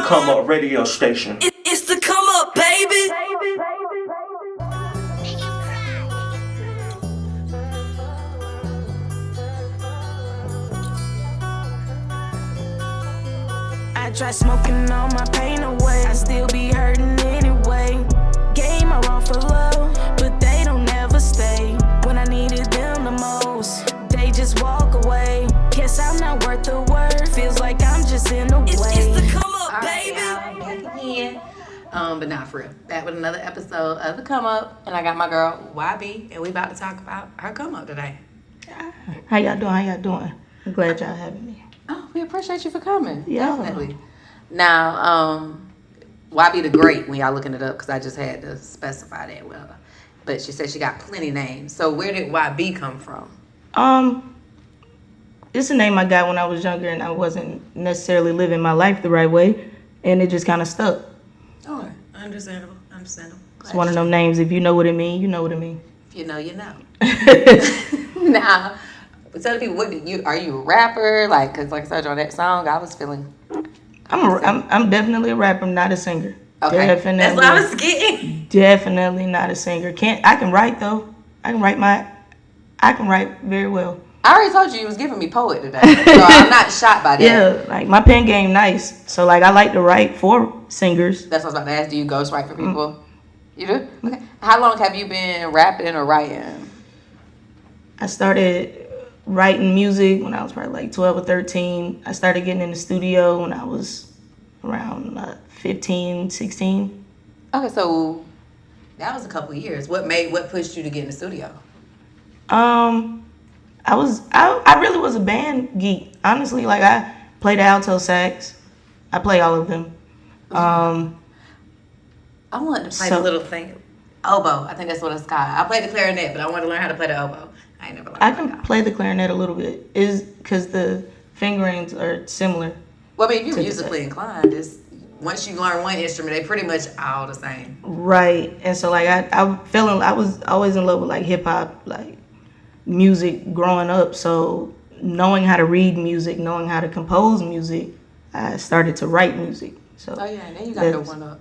ComeUp radio station. It's the ComeUp, baby. I try smoking all my pain away. I still be hurting anyway. Game I wrong for love, but they don't ever stay. When I needed them the most, they just walk away. Guess I'm not worth the word. Feels like I'm just in the way. It's the ComeUp, baby. Back again. But not for real. Back with another episode of the Come Up, and I got my girl YB, and we about to talk about her come up today. How y'all doing? I'm glad y'all having me. Oh, we appreciate you for coming. Yeah. Definitely. Now, YB the Great, when y'all looking it up, because I just had to specify that well. But she said she got plenty names. So where did YB come from? It's a name I got when I was younger and I wasn't necessarily living my life the right way, and it just kind of stuck. Oh, understandable. It's one of them names, if you know what it mean, you know what it mean. If you know, you know. Now, tell the people, are you a rapper? Like, because like I said on that song, I was feeling... I'm definitely a rapper, not a singer. Okay, definitely, that's what I was getting. Definitely not a singer. I can write though. I can write very well. I already told you was giving me poet today, so I'm not shocked by that. Yeah, like my pen game nice. So like I like to write for singers. That's what I was about to ask. Do you ghostwrite for people? You do? Okay. How long have you been rapping or writing? I started writing music when I was probably like 12 or 13. I started getting in the studio when I was around 15, 16. Okay, so that was a couple of years. What pushed you to get in the studio? I really was a band geek. Honestly, like I played the alto sax. I play all of them. I wanted to play the little thing. Oboe, I think that's what it's called. I played the clarinet, but I want to learn how to play the oboe. I ain't never learned I can play the clarinet a little bit. Is because the fingerings are similar. Well, I mean, if you're musically inclined, once you learn one instrument, they pretty much all the same. Right. And so like I was always in love with like hip hop, like music growing up. So knowing how to read music, knowing how to compose music, I started to write music. So oh yeah, and then you got the one up.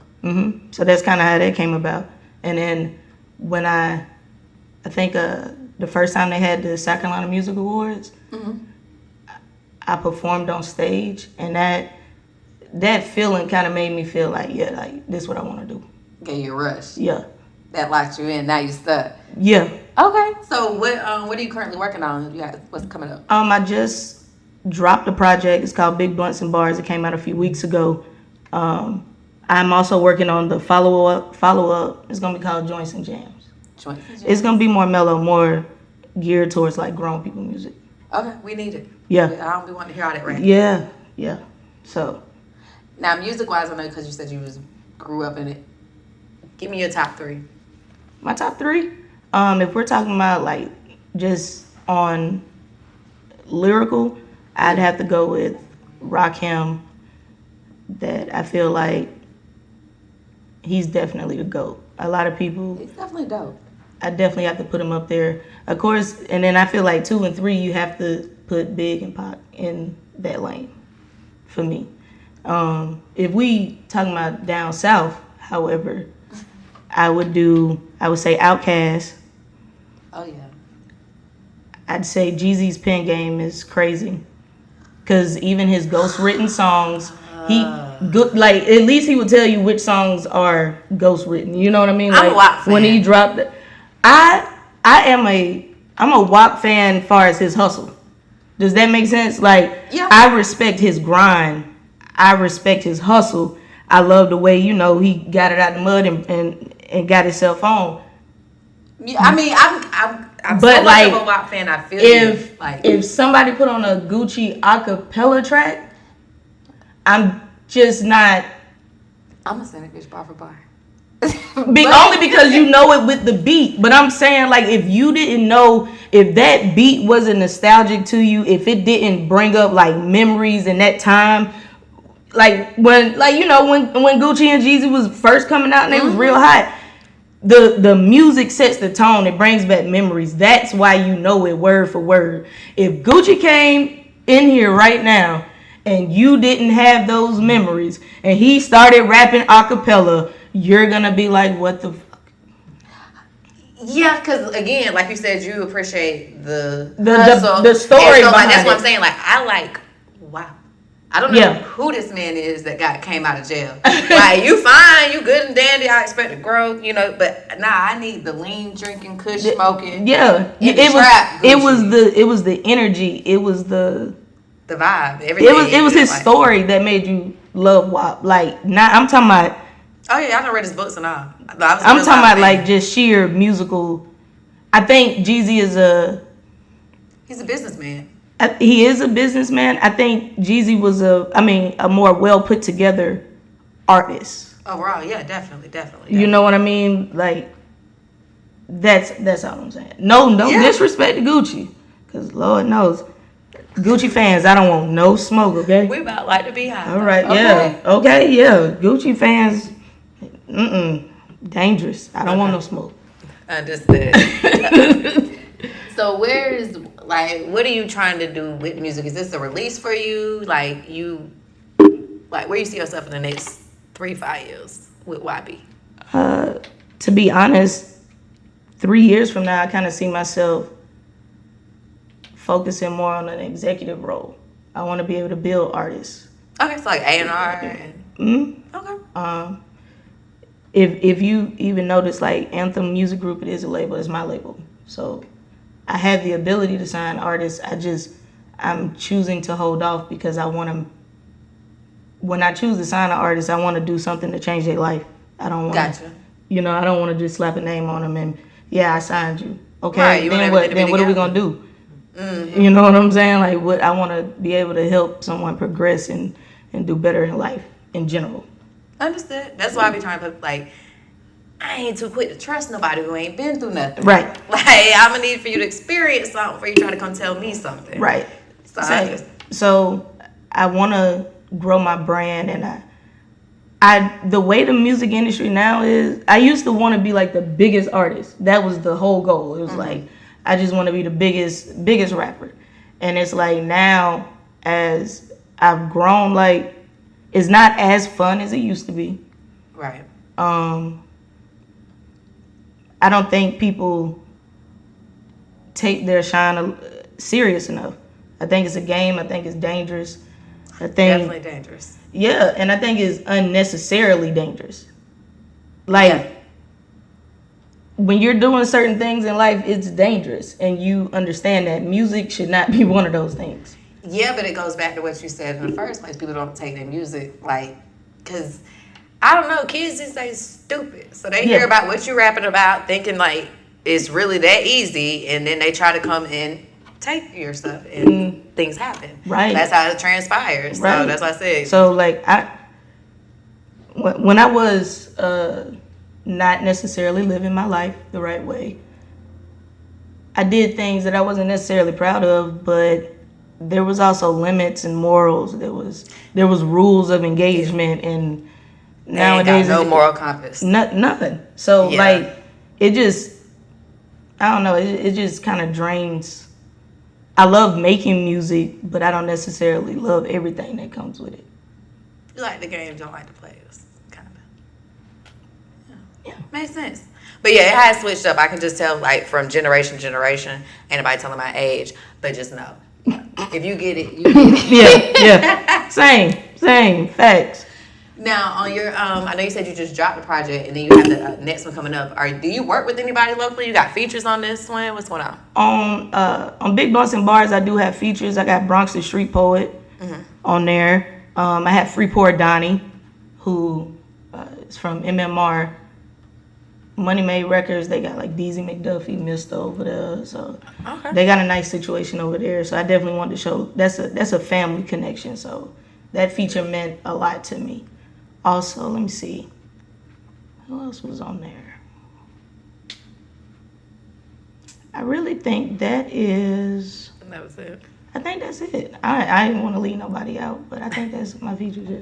So that's kind of how that came about. And then when I think the first time they had the South Carolina Music Awards, I performed on stage, and that feeling kind of made me feel like, yeah, like this is what I want to do. Gave you a rush. Yeah. That locked you in. Now you stuck. Yeah. Okay. So what are you currently working on? What's coming up? I just dropped a project. It's called Big Blunts and Bars. It came out a few weeks ago. I'm also working on the follow-up. It's going to be called Joints and Jams. It's going to be more mellow, more geared towards like grown people music. Okay, we need it. Yeah. I don't be wanting to hear all that right. Yeah. So. Now, music-wise, I know because you said you grew up in it. Give me your top three. My top three? If we're talking about like just on lyrical, I'd have to go with Rakim. That I feel like he's definitely the GOAT. A lot of people... He's definitely dope. I definitely have to put him up there. Of course, and then I feel like 2 and 3, you have to put Big and Pac in that lane for me. If we talking about down south, however, I would say Outkast. Oh, yeah. I'd say Jeezy's pen game is crazy. Because even his ghost-written songs... like at least he would tell you which songs are ghost written. You know what I mean? Like I'm a WAP fan. When he dropped it, I'm a WAP fan as far as his hustle. Does that make sense? Like yeah. I respect his grind. I respect his hustle. I love the way he got it out the mud and got himself on. Yeah, I mean I'm but so like, much of a WAP fan. I feel if somebody put on a Gucci acapella track, I'm just not. I'm gonna send it bitch bar for bar. Only because you know it with the beat. But I'm saying, like, if you didn't know, if that beat wasn't nostalgic to you, if it didn't bring up like memories in that time, like when Gucci and Jeezy was first coming out and they was real hot. The music sets the tone. It brings back memories. That's why you know it word for word. If Gucci came in here right now and you didn't have those memories, and he started rapping a cappella, you're gonna be like, what the fuck? Yeah, because again, like you said, you appreciate the story so, behind like, that's what it. I'm saying. Like, I like, wow. I don't know who this man is that came out of jail. Like, you fine, you good and dandy. I expect to grow, but nah, I need the lean drinking, kush smoking. Yeah, it was the energy. It was the vibe. Everything. It was his story that made you love WAP. Like, not I'm talking about. Oh yeah, I done read his books and all. I'm talking about like just sheer musical. I think Jeezy is he's a businessman. He is a businessman. I think Jeezy was a more well put together artist. Overall, yeah, definitely. You know what I mean? Like, that's all I'm saying. No disrespect to Gucci, because Lord knows, Gucci fans, I don't want no smoke. Okay, we about like to be high. All right, yeah, okay, yeah. Gucci fans, dangerous. I don't want no smoke. Understood. So what are you trying to do with music? Is this a release for you? Like where you see yourself in the next 3-5 years with YB? To be honest, 3 years from now, I kind of see myself focusing more on an executive role. I want to be able to build artists. Okay, so like A&R and... Okay. If you even notice, like, Anthem Music Group, it is a label. It's my label. So I have the ability to sign artists. I'm choosing to hold off because I want to. When I choose to sign an artist, I want to do something to change their life. I don't want. Gotcha. I don't want to just slap a name on them and I signed you. Okay. Right, then what? Then what are we gonna do? Mm-hmm. You know what I'm saying? Like, what I want to be able to help someone progress and do better in life in general. Understood. That's why I be trying to put, like, I ain't too quick to trust nobody who ain't been through nothing. Right. Like, I'm going to need for you to experience something before you try to come tell me something. Right. So I want to grow my brand, and the way the music industry now is, I used to want to be like the biggest artist. That was the whole goal. It was like, I just want to be the biggest rapper. And it's like now, as I've grown, like, it's not as fun as it used to be. Right. I don't think people take their shine serious enough. I think it's a game. I think it's dangerous. Definitely dangerous. Yeah, and I think it's unnecessarily dangerous. Like, when you're doing certain things in life, it's dangerous, and you understand that music should not be one of those things. Yeah, but it goes back to what you said in the first place. People don't take their music, like, because, I don't know, kids these days stupid. So they hear about what you're rapping about, thinking, like, it's really that easy, and then they try to come and take your stuff, and things happen. Right. That's how it transpires. Right. So that's what I said. So, like, when I was not necessarily living my life the right way, I did things that I wasn't necessarily proud of, but there was also limits and morals. There was rules of engagement, and nowadays no moral compass. Nothing. So like, it just, I don't know. It just kind of drains. I love making music, but I don't necessarily love everything that comes with it. You like the games, don't like the players, kind of. Yeah, makes sense. But yeah, it has switched up. I can just tell, like, from generation to generation. Ain't nobody telling my age, but just know. If you get it, you get it. yeah. Same. Facts. Now, on your, I know you said you just dropped the project, and then you have the next one coming up. Do you work with anybody locally? You got features on this one? What's going on? On Big Bumps and Bars, I do have features. I got Bronx the Street Poet on there. I have Freeport Donnie, who is from MMR. Money Made Records, they got like DZ McDuffie, Mr. over there, so they got a nice situation over there. So I definitely wanted to show that's a family connection. So that feature meant a lot to me. Also, let me see, who else was on there? I really think that was it. I think that's it. I didn't want to leave nobody out, but I think that's my features. Yeah.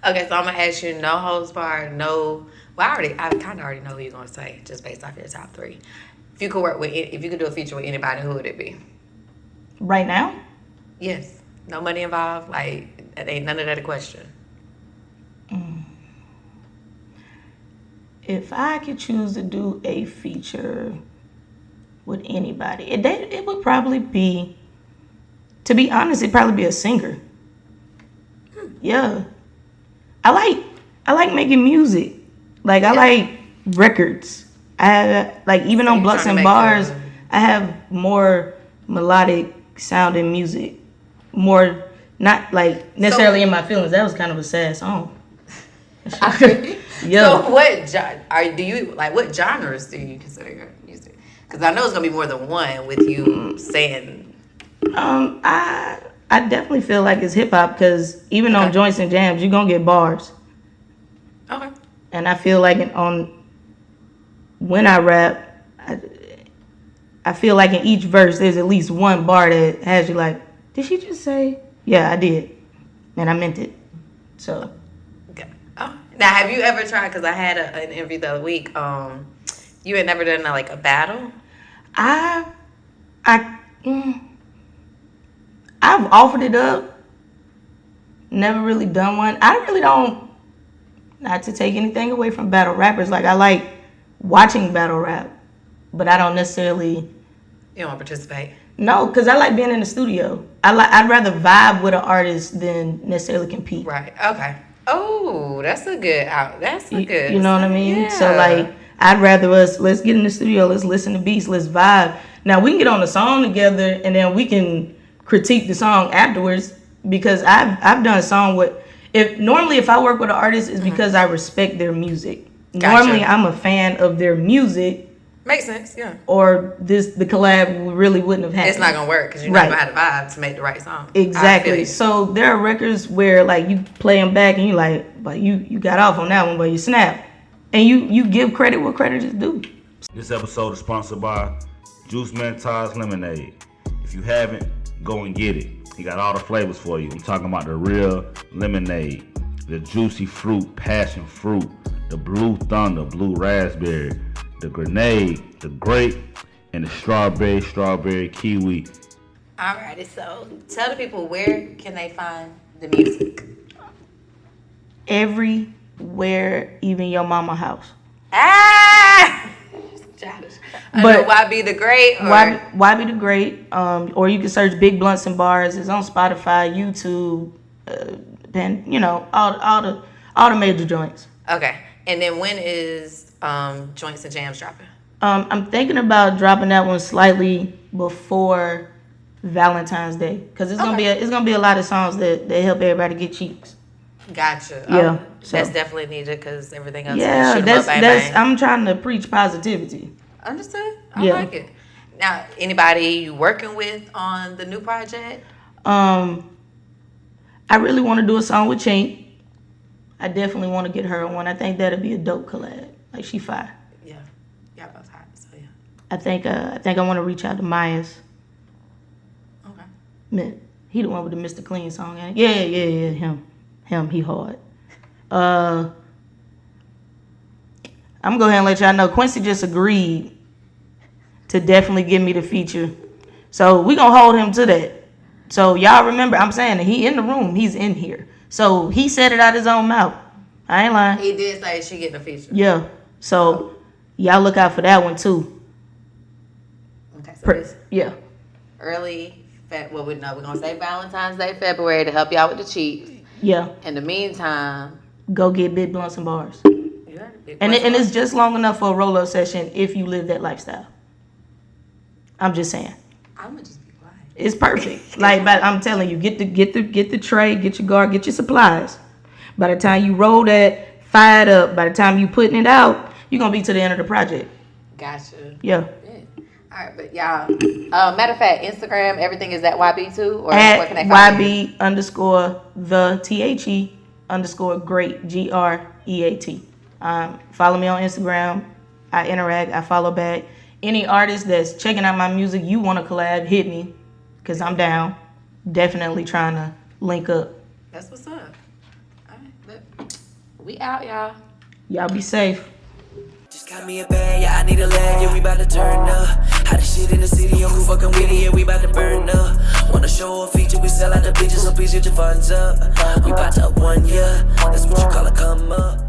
Okay, so I'm gonna ask you, no holds barred, no. Well, I kind of already know what you're gonna say, just based off your top 3. If you could do a feature with anybody, who would it be? Right now? Yes. No money involved. Like, it ain't none of that a question. If I could choose to do a feature with anybody, it would probably be, to be honest, it'd probably be a singer. Yeah. I like making music. Like, I like records. Even So on you're Blunts trying and to make Bars, I have more melodic sounding music. More, not like necessarily in my feelings. That was kind of a sad song. Yeah. So what what genres do you consider your music? Because I know it's gonna be more than one with you saying. I definitely feel like it's hip hop because even on Joints and Jams, you're gonna get bars. Okay. And I feel like when I rap, I feel like in each verse there's at least one bar that has you like, did she just say? Yeah, I did, and I meant it. So. Okay. Oh. Now, have you ever tried? Because I had an interview the other week. You had never done like a battle. I've offered it up. Never really done one. I really don't. Not to take anything away from battle rappers. Like, I like watching battle rap, but I don't necessarily. You don't want to participate. No, because I like being in the studio. I'd rather vibe with an artist than necessarily compete. Right. Okay. Oh, that's a good out. That's a good. You know what I mean? Yeah. So like, I'd rather let's get in the studio, let's listen to beats, let's vibe. Now we can get on the song together, and then we can critique the song afterwards. Because I've done a song with. If I work with an artist, it's because I respect their music. Gotcha. Normally, I'm a fan of their music. Makes sense, yeah. Or the collab really wouldn't have happened. It's not gonna work because you're not gonna have the vibe to make the right song. Exactly. So there are records where like you play them back and you like, but you got off on that one, but you snap, and you give credit where credit is due. This episode is sponsored by Juice Mentos Lemonade. If you haven't, go and get it. He got all the flavors for you. I'm talking about the real lemonade, the juicy fruit, passion fruit, the blue thunder, blue raspberry, the grenade, the grape, and the strawberry kiwi. Alrighty, so tell the people, where can they find the music? Everywhere, even your mama house. Ah! Childish. But YB the Great? Or? YB the Great, or you can search Big Blunts and Bars. It's on Spotify, YouTube, then all the major joints. Okay, and then when is Joints and Jams dropping? I'm thinking about dropping that one slightly before Valentine's Day, because it's gonna be a lot of songs that help everybody get cheeks. Gotcha. Yeah, that's definitely needed because everything else. Yeah, that's bang. I'm trying to preach positivity. Understood. I like it. Now, anybody you working with on the new project? I really want to do a song with Chink. I definitely want to get her on one. I think that'd be a dope collab. Like, she fire. Yeah, both hot. So yeah. I think I want to reach out to Myers. Okay. He the one with the Mr. Clean song. Ain't it? Yeah, him. He hard. I'm gonna go ahead and let y'all know Quincy just agreed to definitely give me the feature. So we gonna hold him to that. So y'all remember, I'm saying that he in the room, he's in here. So he said it out his own mouth. I ain't lying. He did say she getting a feature. Yeah. So y'all look out for that one too. Okay, so this yeah. early we're gonna say Valentine's Day, February, to help y'all with the cheats. Yeah. In the meantime, go get Big Blunts and Bars. And it's just long enough for a roll-up session if you live that lifestyle. I'm just saying. I'm gonna just be quiet. It's perfect. But I'm telling you, get the tray, get your guard, get your supplies. By the time you roll that, fire it up. By the time you putting it out, you're gonna be to the end of the project. Gotcha. Yeah. All right, but y'all. Matter of fact, Instagram, everything is at YB too, or at where can they find you? YB_the_great GREAT. Follow me on Instagram. I interact. I follow back. Any artist that's checking out my music, you want to collab, hit me, because I'm down. Definitely trying to link up. That's what's up. All right, we out, y'all. Y'all be safe. Just got me a bag, yeah, I need a leg, yeah, we bout to turn up. Hot as shit in the city, yo, who fucking with it, yeah, we bout to burn up. Wanna show a feature, we sell out the bitches please get your funds up. We bout to up 1 year, that's what you call a come up.